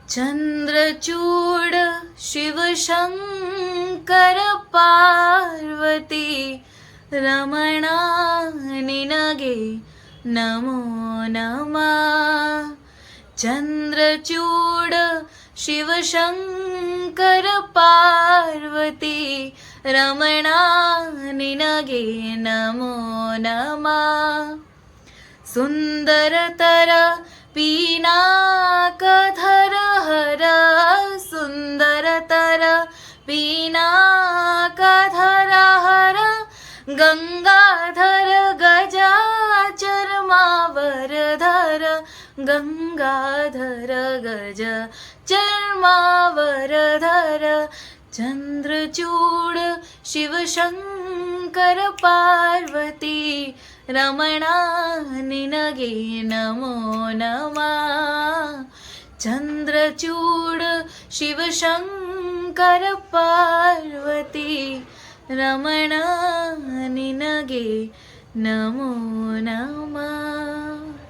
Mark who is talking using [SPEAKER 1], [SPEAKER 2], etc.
[SPEAKER 1] चंद्रचूड शिवशंकर पार्वती रमणा निनगे नमो नमः। चंद्रचूड शिवशंकर पार्वती रमणा निनगे नमो नमः। सुंदरतर पीनाकधर हर सुंदरतर पीनाकधर हर गंगाधर गजाचर्मावरधर गंगाधर गजाचर्मावरधर। चंद्रचूड शिवशंकर पार्वती रमणा निनगे नमो नमः। चंद्रचूड शिवशंकर पार्वती रमणा निनगे नमो नमः।